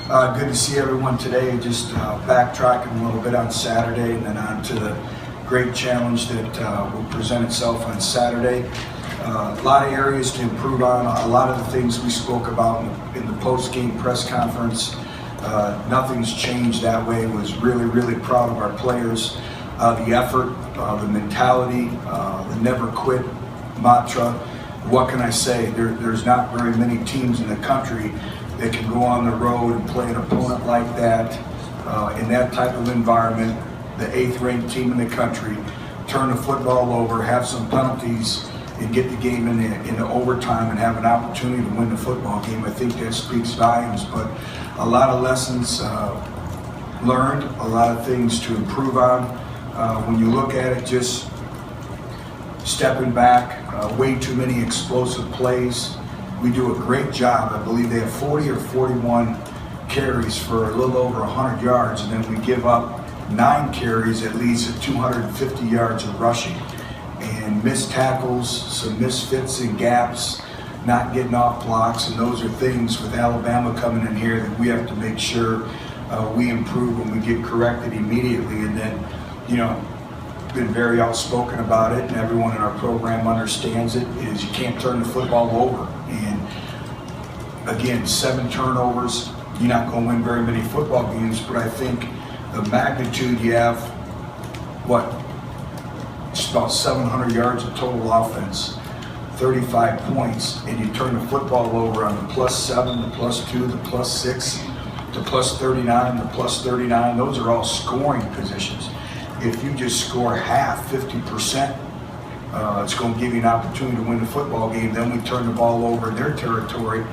Good to see everyone today. Just backtracking a little bit on Saturday and then on to the great challenge that will present itself on Saturday. A lot of areas to improve on. A lot of the things we spoke about in the post-game press conference. Nothing's changed that way. Was really proud of our players. The effort, the mentality, the never quit mantra. What can I say? There's not very many teams in the country that can go on the road and play an opponent like that in that type of environment, the 8th ranked team in the country, turn the football over, have some penalties, and get the game into overtime and have an opportunity to win the football game. I think that speaks volumes, but a lot of lessons learned, a lot of things to improve on. When you look at it, just stepping back, way too many explosive plays. We do a great job. I believe they have 40 or 41 carries for a little over 100 yards, and then we give up 9 carries that leads to 250 yards of rushing. And missed tackles, some misfits and gaps, not getting off blocks, and those are things with Alabama coming in here that we have to make sure we improve and we get corrected immediately. And then, been very outspoken about it, and everyone in our program understands it, is you can't turn the football over. And again, 7 turnovers, you're not going to win very many football games, but I think the magnitude you have, just about 700 yards of total offense, 35 points, and you turn the football over on the +7, the +2, the +6, the +39, the +39. Those are all scoring positions. If you just score half, 50%, it's going to give you an opportunity to win the football game. Then we turn the ball over in their territory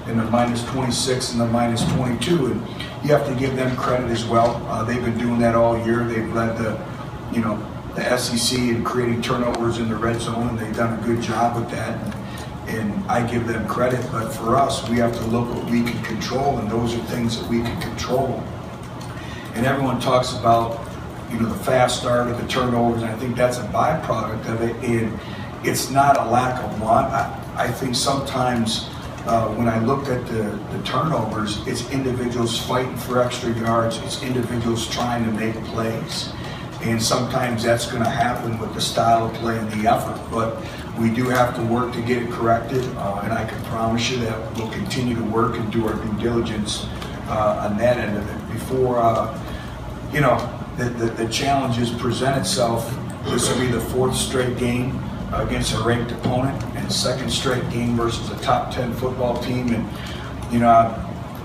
in the -26 and the -22, and you have to give them credit as well. They've been doing that all year. They've led the SEC in creating turnovers in the red zone, and they've done a good job with that. And I give them credit, but for us, we have to look what we can control, and those are things that we can control. And everyone talks about the fast start of the turnovers, and I think that's a byproduct of it, and it's not a lack of want. I think sometimes when I looked at the turnovers, it's individuals fighting for extra yards, it's individuals trying to make plays. And sometimes that's going to happen with the style of play and the effort, but we do have to work to get it corrected, and I can promise you that we'll continue to work and do our due diligence on that end of it. Before, the challenges present itself, this will be the 4th straight game against a ranked opponent and 2nd straight game versus a top 10 football team. And, I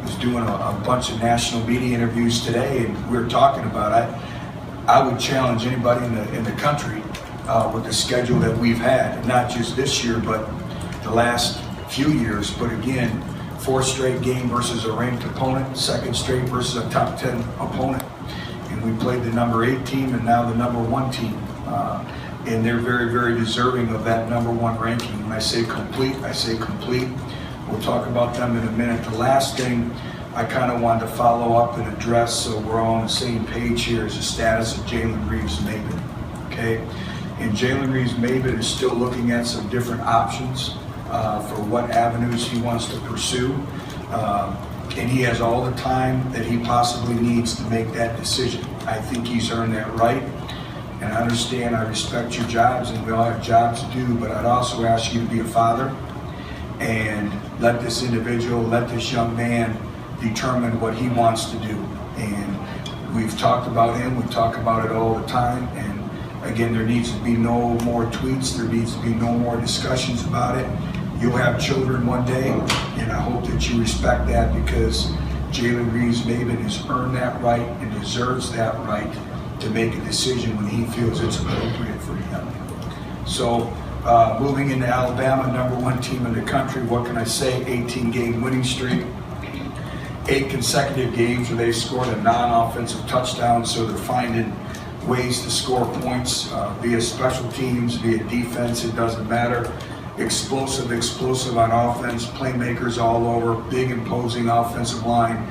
was doing a bunch of national media interviews today, and we were talking about it. I would challenge anybody in the country with the schedule that we've had, not just this year, but the last few years. But again, 4th straight game versus a ranked opponent, 2nd straight versus a top 10 opponent. And we played the number 8 team and now the number 1 team. And they're very deserving of that number 1 ranking. When I say complete, I say complete. We'll talk about them in a minute. The last thing I kind of wanted to follow up and address, so we're all on the same page here, is the status of Jaylen Reeves-Maybin, okay? And Jaylen Reeves-Maybin is still looking at some different options for what avenues he wants to pursue. And he has all the time that he possibly needs to make that decision. I think he's earned that right. And I understand, I respect your jobs, and we all have jobs to do, but I'd also ask you to be a father and let this individual, let this young man determine what he wants to do. And we've talked about him, we talk about it all the time, and again, there needs to be no more tweets, there needs to be no more discussions about it. You'll have children one day, and I hope that you respect that, because Jaylen Reeves-Maybin has earned that right and deserves that right to make a decision when he feels it's appropriate for him. So moving into Alabama, number 1 team in the country, what can I say? 18-game winning streak. 8 consecutive games where they've scored a non-offensive touchdown, so they're finding ways to score points via special teams, via defense, it doesn't matter. Explosive on offense, playmakers all over, big imposing offensive line.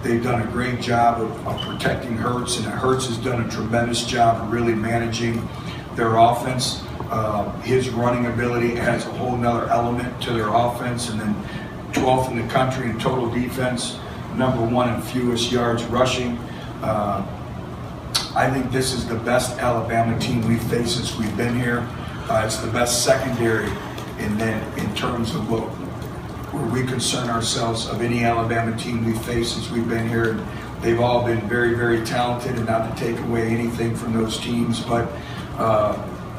They've done a great job of protecting Hurts, and Hurts has done a tremendous job of really managing their offense. His running ability adds a whole nother element to their offense, and then 12th in the country in total defense, number one in fewest yards rushing. I think this is the best Alabama team we've faced since we've been here. It's the best secondary in terms of where we concern ourselves of any Alabama team we've faced since we've been here. And they've all been very, very talented, and not to take away anything from those teams, but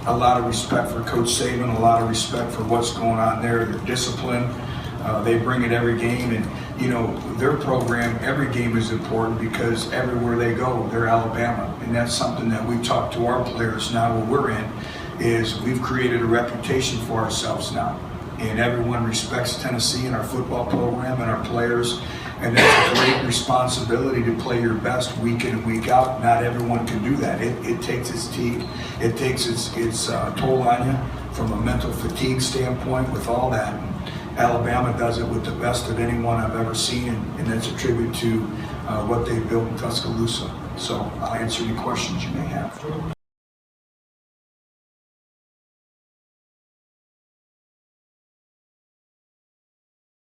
a lot of respect for Coach Saban, a lot of respect for what's going on there, their discipline. They bring it every game, and their program, every game is important because everywhere they go, they're Alabama. And that's something that we talk to our players now where we're in, is we've created a reputation for ourselves now. And everyone respects Tennessee and our football program and our players. And that's a great responsibility to play your best week in and week out. Not everyone can do that. It takes its toll on you from a mental fatigue standpoint with all that. And Alabama does it with the best of anyone I've ever seen, and that's a tribute to what they built in Tuscaloosa. So I'll answer any questions you may have.